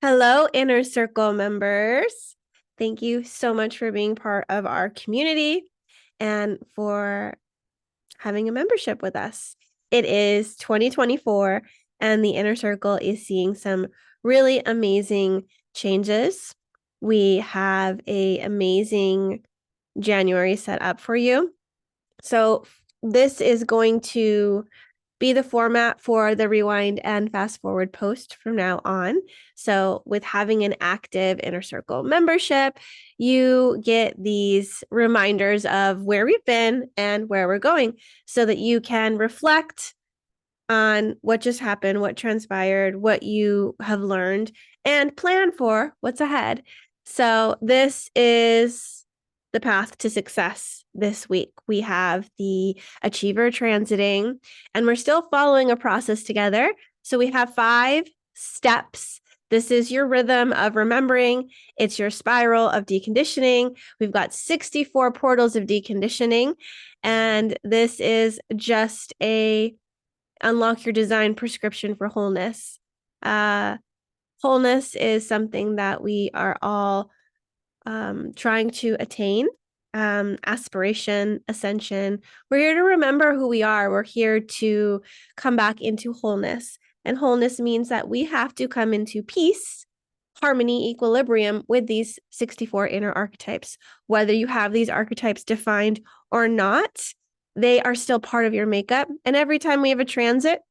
Hello, Inner Circle members. Thank you so much for being part of our community and for having a membership with us. It is 2024, and the Inner Circle is seeing some really amazing changes. We have an amazing January set up for you. So, this is going to be the format for the rewind and fast forward post from now on. So, with having an active Inner Circle membership, you get these reminders of where we've been and where we're going so that you can reflect on what just happened, what transpired, what you have learned, and plan for what's ahead. So, this is the path to success this week. We have the achiever transiting, and we're still following a process together. So, we have 5 steps. This is your rhythm of remembering. It's your spiral of deconditioning. We've got 64 portals of deconditioning, and this is just a unlock your design prescription for wholeness. Wholeness is something that we are all trying to attain. Aspiration, ascension. We're here to remember who we are. We're here to come back into wholeness. And wholeness means that we have to come into peace, harmony, equilibrium with these 64 inner archetypes. Whether you have these archetypes defined or not, they are still part of your makeup. And every time we have a transit,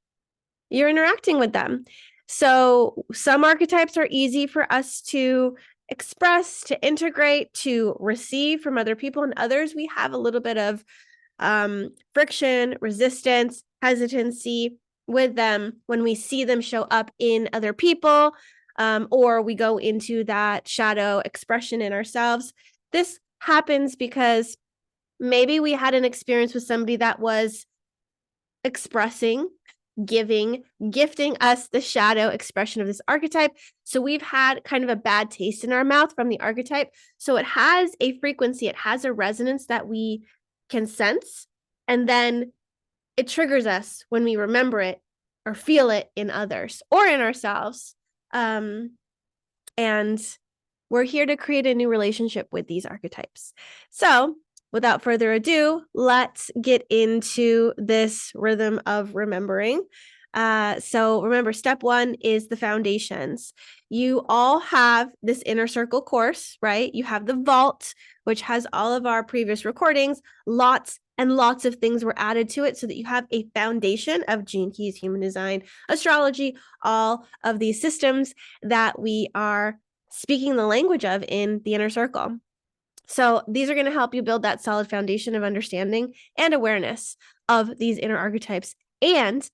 you're interacting with them. So some archetypes are easy for us to express, to integrate, to receive from other people, and others we have a little bit of friction, resistance, hesitancy with them when we see them show up in other people, or we go into that shadow expression in ourselves. This happens because maybe we had an experience with somebody that was expressing, gifting us the shadow expression of this archetype. So we've had kind of a bad taste in our mouth from the archetype. So it has a frequency, it has a resonance that we can sense. And then it triggers us when we remember it or feel it in others or in ourselves. And we're here to create a new relationship with these archetypes. So without further ado, let's get into this rhythm of remembering. So remember, step 1 is the foundations. You all have this Inner Circle course, right? You have the vault, which has all of our previous recordings. Lots and lots of things were added to it so that you have a foundation of Gene Keys, human design, astrology, all of these systems that we are speaking the language of in the Inner Circle. So these are going to help you build that solid foundation of understanding and awareness of these inner archetypes. And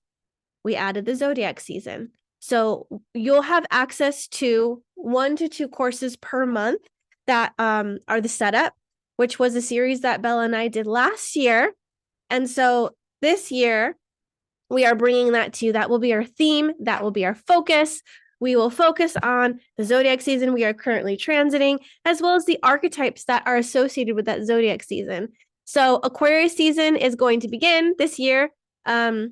we added the zodiac season. So you'll have access to 1 to 2 courses per month that are the setup, which was a series that Bella and I did last year. And so this year, we are bringing that to you. That will be our theme. That will be our focus. We will focus on the zodiac season we are currently transiting, as well as the archetypes that are associated with that zodiac season. So Aquarius season is going to begin this year in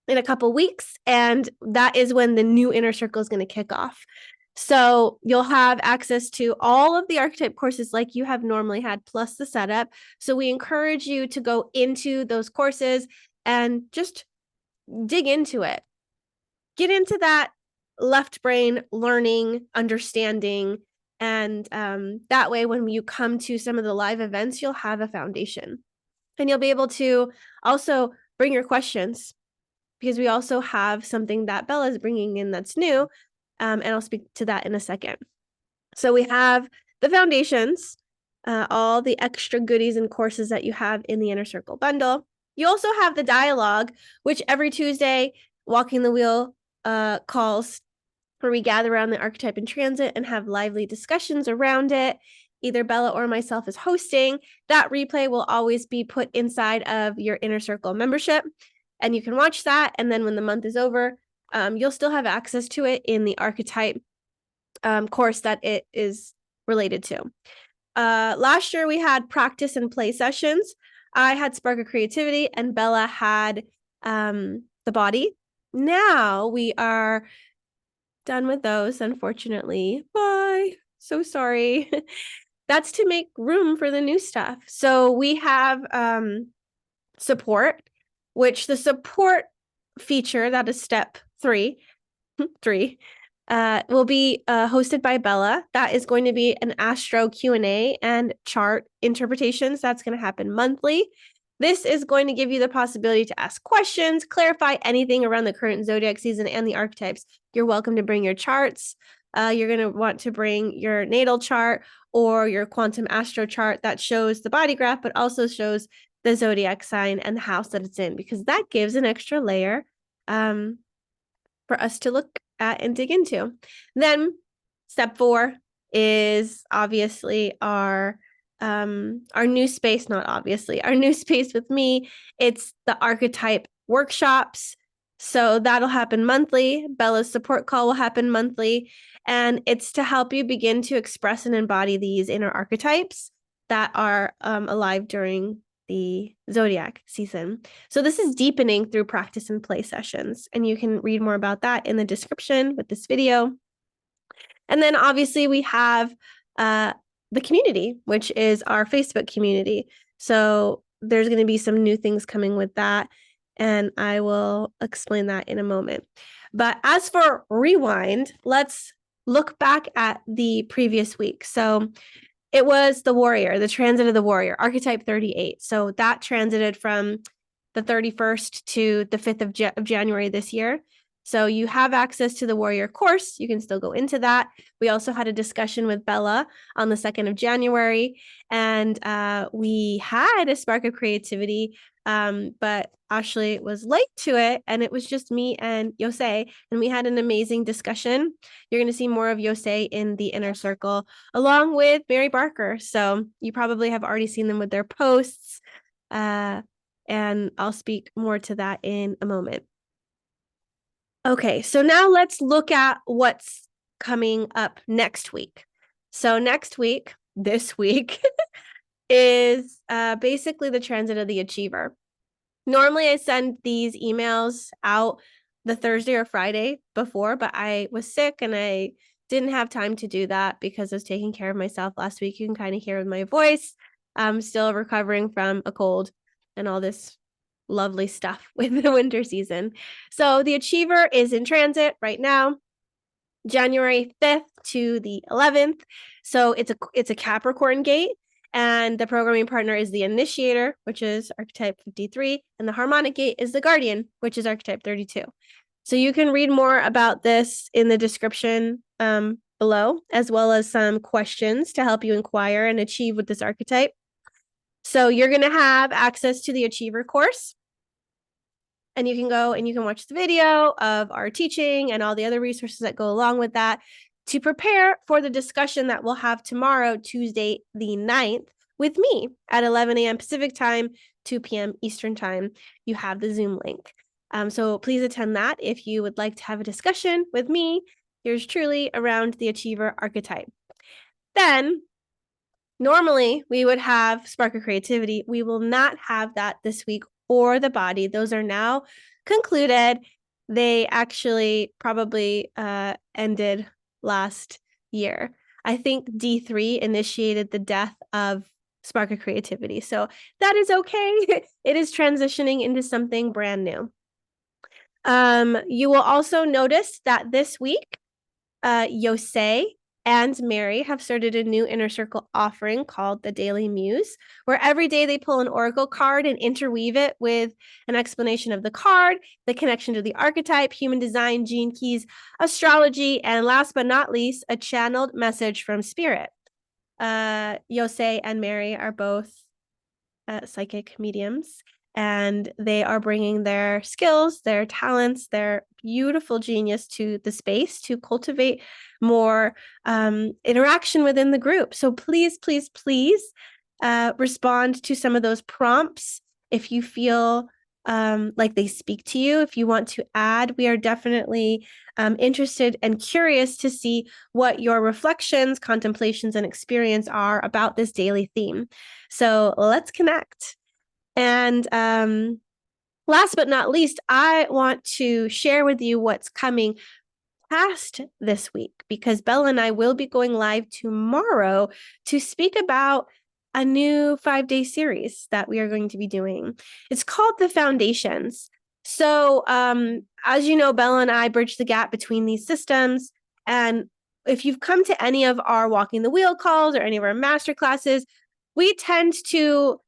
a couple weeks, and that is when the new Inner Circle is going to kick off. So you'll have access to all of the archetype courses like you have normally had, plus the setup. So we encourage you to go into those courses and just dig into it. Get into that left brain learning, understanding, and that way when you come to some of the live events, you'll have a foundation. And you'll be able to also bring your questions, because we also have something that Bella is bringing in that's new, and I'll speak to that in a second. So we have the foundations, all the extra goodies and courses that you have in the Inner Circle bundle. You also have the dialogue, which every Tuesday, Walking the Wheel calls, where we gather around the archetype in transit and have lively discussions around it. Either Bella or myself is hosting. That replay will always be put inside of your Inner Circle membership, and you can watch that. And then when the month is over, you'll still have access to it in the archetype course that it is related to. Last year we had practice and play sessions. I had Spark of Creativity and Bella had the body. Now we are done with those, unfortunately. Bye. So sorry. That's to make room for the new stuff. So we have support, which the support feature, that is step 3, will be hosted by Bella. That is going to be an astro Q&A and chart interpretations. That's going to happen monthly. This is going to give you the possibility to ask questions, clarify anything around the current zodiac season and the archetypes. You're welcome to bring your charts. You're going to want to bring your natal chart or your quantum astro chart that shows the body graph, but also shows the zodiac sign and the house that it's in, because that gives an extra layer for us to look at and dig into. Then step 4 is obviously our new space, not obviously, our new space with me. It's the archetype workshops. So that'll happen monthly. Bella's support call will happen monthly. And it's to help you begin to express and embody these inner archetypes that are alive during the zodiac season. So this is deepening through practice and play sessions. And you can read more about that in the description with this video. And then obviously we have the community, which is our Facebook community. So there's going to be some new things coming with that. And I will explain that in a moment. But as for rewind, let's look back at the previous week. So it was the warrior, the transit of the warrior, archetype 38. So that transited from the 31st to the 5th of January this year. So you have access to the warrior course. You can still go into that. We also had a discussion with Bella on the 2nd of January, and we had a spark of creativity, but Ashley was late to it, and it was just me and Yosei, and we had an amazing discussion. You're going to see more of Yosei in the inner circle, along with Mary Barker. So you probably have already seen them with their posts, and I'll speak more to that in a moment. Okay, so now let's look at what's coming up next week. So next week, this week, is basically the transit of the achiever. Normally, I send these emails out the Thursday or Friday before, but I was sick and I didn't have time to do that because I was taking care of myself last week. You can kind of hear with my voice. I'm still recovering from a cold and all this lovely stuff with the winter season. So the achiever is in transit right now, January 5th to the 11th. So it's a Capricorn gate, and the programming partner is the initiator, which is archetype 53, and the harmonic gate is the guardian, which is archetype 32. So you can read more about this in the description below, as well as some questions to help you inquire and achieve with this archetype. So you're going to have access to the Achiever course, and you can go and you can watch the video of our teaching and all the other resources that go along with that to prepare for the discussion that we'll have tomorrow, Tuesday the 9th, with me at 11 a.m. Pacific time, 2 p.m. Eastern time. You have the Zoom link. So please attend that if you would like to have a discussion with me, yours truly, around the Achiever archetype. Then normally, we would have Spark of Creativity. We will not have that this week, or the body. Those are now concluded. They actually probably ended last year. I think D3 initiated the death of Spark of Creativity. So that is okay. It is transitioning into something brand new. You will also notice that this week, Yosei and Mary have started a new inner circle offering called the Daily Muse, where every day they pull an oracle card and interweave it with an explanation of the card, the connection to the archetype, human design, gene keys, astrology, and last but not least, a channeled message from spirit. Yosei and Mary are both psychic mediums, and they are bringing their skills, their talents, their beautiful genius to the space to cultivate more interaction within the group. So please, please, please respond to some of those prompts if you feel like they speak to you. If you want to add, we are definitely interested and curious to see what your reflections, contemplations, and experience are about this daily theme. So let's connect. And last but not least, I want to share with you what's coming past this week because Bella and I will be going live tomorrow to speak about a new 5-day series that we are going to be doing. It's called The Foundations. So, as you know, Bella and I bridge the gap between these systems. And if you've come to any of our Walking the Wheel calls or any of our master classes, we tend to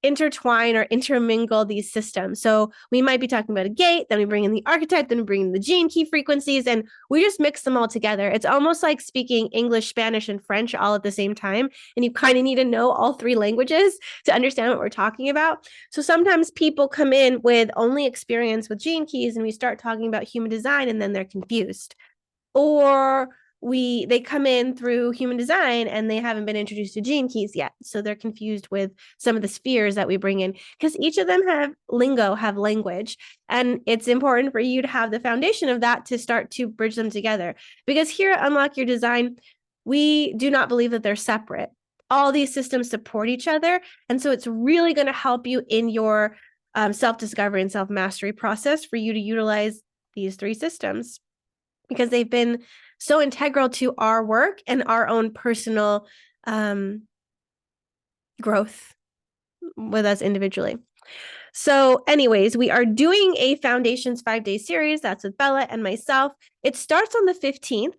intertwine or intermingle these systems. So we might be talking about a gate, then we bring in the archetype, then we bring in the gene key frequencies, and we just mix them all together. It's almost like speaking English, Spanish, and French all at the same time. And you kind of need to know all three languages to understand what we're talking about. So sometimes people come in with only experience with gene keys, and we start talking about human design, and then they're confused. Or they come in through human design and they haven't been introduced to gene keys yet. So they're confused with some of the spheres that we bring in because each of them have lingo, have language. And it's important for you to have the foundation of that to start to bridge them together. Because here at Unlock Your Design, we do not believe that they're separate. All these systems support each other. And so it's really going to help you in your self-discovery and self-mastery process for you to utilize these three systems because they've been so integral to our work and our own personal growth with us individually. So anyways, we are doing a Foundations 5-day series. That's with Bella and myself. It starts on the 15th.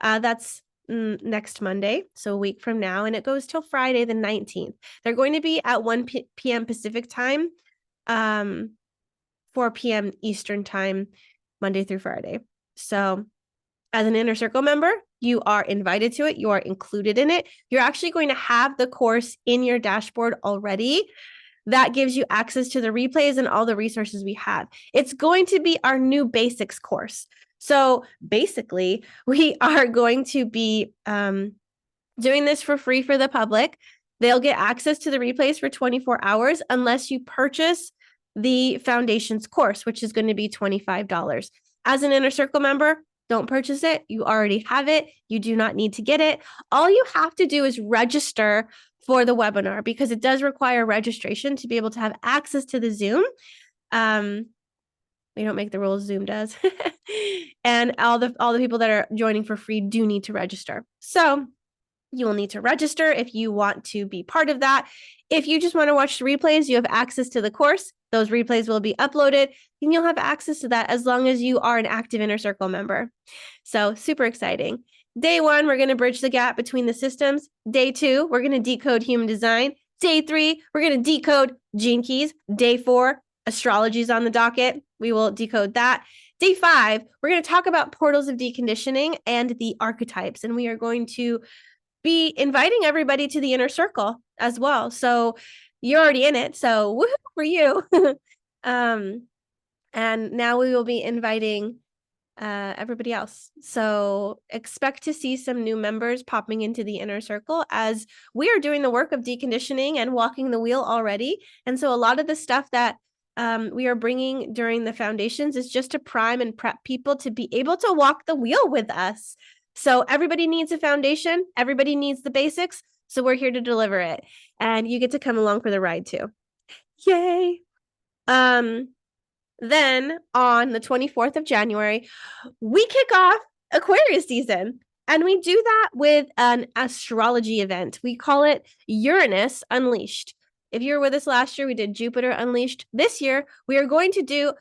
That's next Monday, so a week from now, and it goes till Friday the 19th. They're going to be at 1 p.m. Pacific time, 4 p.m. Eastern time, Monday through Friday. So as an Inner Circle member, you are invited to it. You are included in it. You're actually going to have the course in your dashboard already. That gives you access to the replays and all the resources we have. It's going to be our new basics course. So basically, we are going to be doing this for free for the public. They'll get access to the replays for 24 hours unless you purchase the Foundations course, which is going to be $25. As an Inner Circle member, don't purchase it. You already have it. You do not need to get it. All you have to do is register for the webinar because it does require registration to be able to have access to the Zoom. We don't make the rules, Zoom does. And all the people that are joining for free do need to register. So you will need to register if you want to be part of that. If you just want to watch the replays, you have access to the course. Those replays will be uploaded and you'll have access to that as long as you are an active Inner Circle member. So super exciting. Day 1, we're going to bridge the gap between the systems. Day 2, we're going to decode human design. Day 3, we're going to decode gene keys. Day 4, astrology is on the docket. We will decode that. Day 5, we're going to talk about portals of deconditioning and the archetypes. And we are going to be inviting everybody to the Inner Circle as well. So you're already in it. So woohoo for you. And now we will be inviting everybody else. So expect to see some new members popping into the Inner Circle as we are doing the work of deconditioning and walking the wheel already. And so a lot of the stuff that we are bringing during the Foundations is just to prime and prep people to be able to walk the wheel with us. So everybody needs a foundation. Everybody needs the basics. So we're here to deliver it. And you get to come along for the ride too. Yay. Then on the 24th of January, we kick off Aquarius season. And we do that with an astrology event. We call it Uranus Unleashed. If you were with us last year, we did Jupiter Unleashed. This year, we are going to do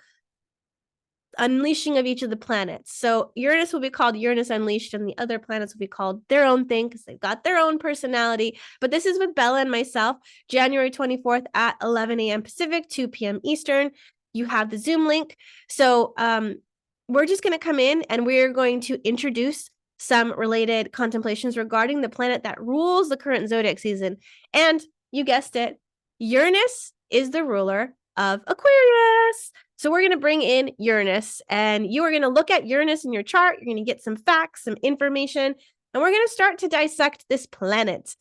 unleashing of each of the planets. So Uranus will be called Uranus Unleashed, and the other planets will be called their own thing because they've got their own personality. But this is with Bella and myself, January 24th at 11 a.m. Pacific, 2 p.m. Eastern. You have the Zoom link. So we're just going to come in and we're going to introduce some related contemplations regarding the planet that rules the current zodiac season. And you guessed it, Uranus is the ruler of Aquarius. So we're going to bring in Uranus, and you are going to look at Uranus in your chart. You're going to get some facts, some information, and we're going to start to dissect this planet.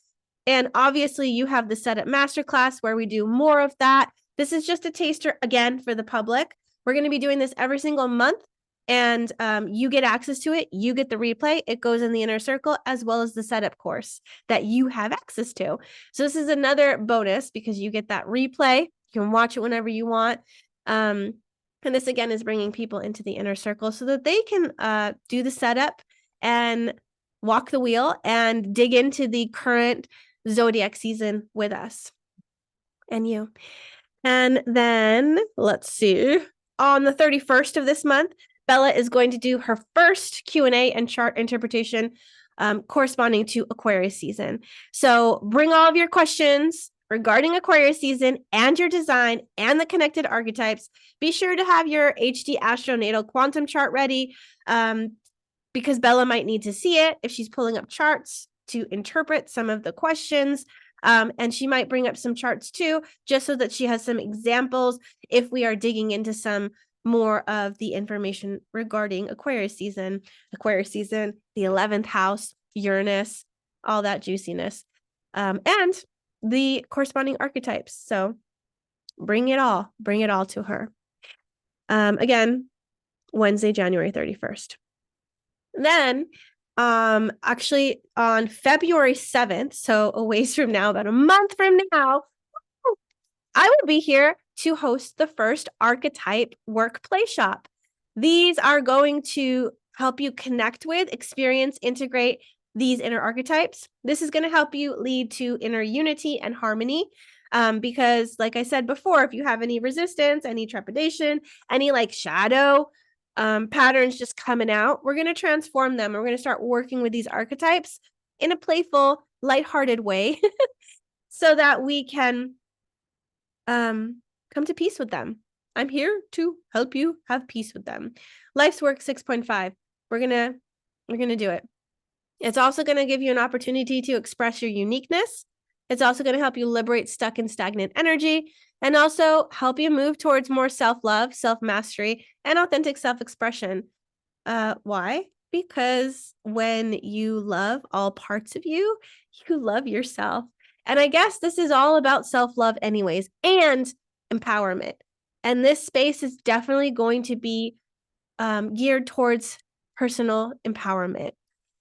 And obviously you have the Setup Masterclass where we do more of that. This is just a taster again for the public. We're going to be doing this every single month, and you get access to it. You get the replay. It goes in the Inner Circle as well as the setup course that you have access to. So this is another bonus because you get that replay. You can watch it whenever you want. And this again is bringing people into the inner circle so that they can do the setup and walk the wheel and dig into the current zodiac season with us and you. And then let's see, on the 31st of this month, Bella is going to do her first Q&A and chart interpretation corresponding to Aquarius season. So bring all of your questions regarding Aquarius season and your design and the connected archetypes. Be sure to have your HD Astronatal Quantum chart ready because Bella might need to see it if she's pulling up charts to interpret some of the questions. And she might bring up some charts too, just so that she has some examples if we are digging into some more of the information regarding Aquarius season, the 11th house, Uranus, all that juiciness, and the corresponding archetypes. So bring it all to her. Again, Wednesday, January 31st. Then actually on February 7th, so a ways from now, about a month from now, I will be here to host the first archetype work play shop. These are going to help you connect with, experience, integrate these inner archetypes. This is going to help you lead to inner unity and harmony. Because like I said before, if you have any resistance, any trepidation, any like shadow patterns just coming out, we're going to transform them. We're going to start working with these archetypes in a playful, lighthearted way so that we can come to peace with them. I'm here to help you have peace with them. Life's Work 6.5. We're going to do it. It's also going to give you an opportunity to express your uniqueness. It's also going to help you liberate stuck and stagnant energy and also help you move towards more self-love, self-mastery, and authentic self-expression. Why? Because when you love all parts of you, you love yourself. And I guess this is all about self-love anyways, and empowerment. And this space is definitely going to be geared towards personal empowerment.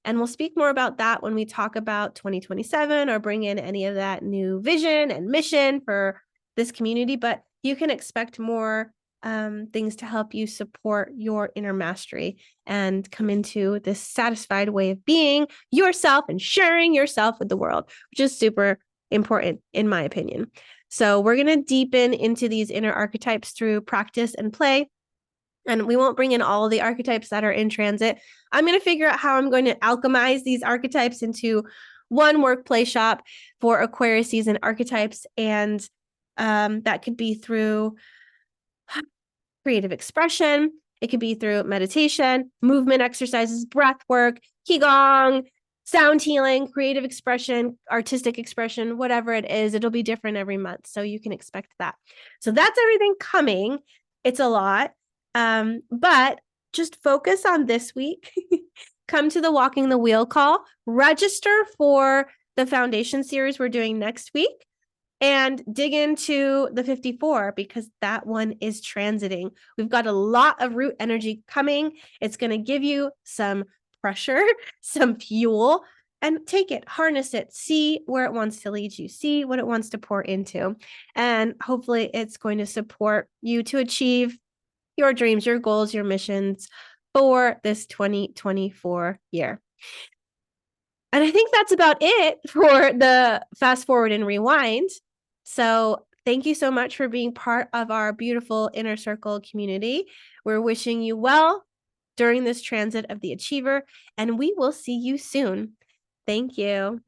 And we'll speak more about that when we talk about 2027 or bring in any of that new vision and mission for this community. But you can expect more things to help you support your inner mastery and come into this satisfied way of being yourself and sharing yourself with the world, which is super important in my opinion. So we're going to deepen into these inner archetypes through practice and play. And we won't bring in all the archetypes that are in transit. I'm going to figure out how I'm going to alchemize these archetypes into one work play shop for Aquarius season archetypes. And that could be through creative expression. It could be through meditation, movement exercises, breath work, Qigong, sound healing, creative expression, artistic expression, whatever it is. It'll be different every month. So you can expect that. So that's everything coming. It's a lot. But just focus on this week. Come to the Walking the Wheel call, register for the foundation series we're doing next week, and dig into the 54 because that one is transiting. We've got a lot of root energy coming. It's going to give you some pressure, some fuel, and take it, harness it, see where it wants to lead you, see what it wants to pour into. And hopefully it's going to support you to achieve your dreams, your goals, your missions for this 2024 year. And I think that's about it for the fast forward and rewind. So thank you so much for being part of our beautiful Inner Circle community. We're wishing you well during this transit of the Achiever, and we will see you soon. Thank you.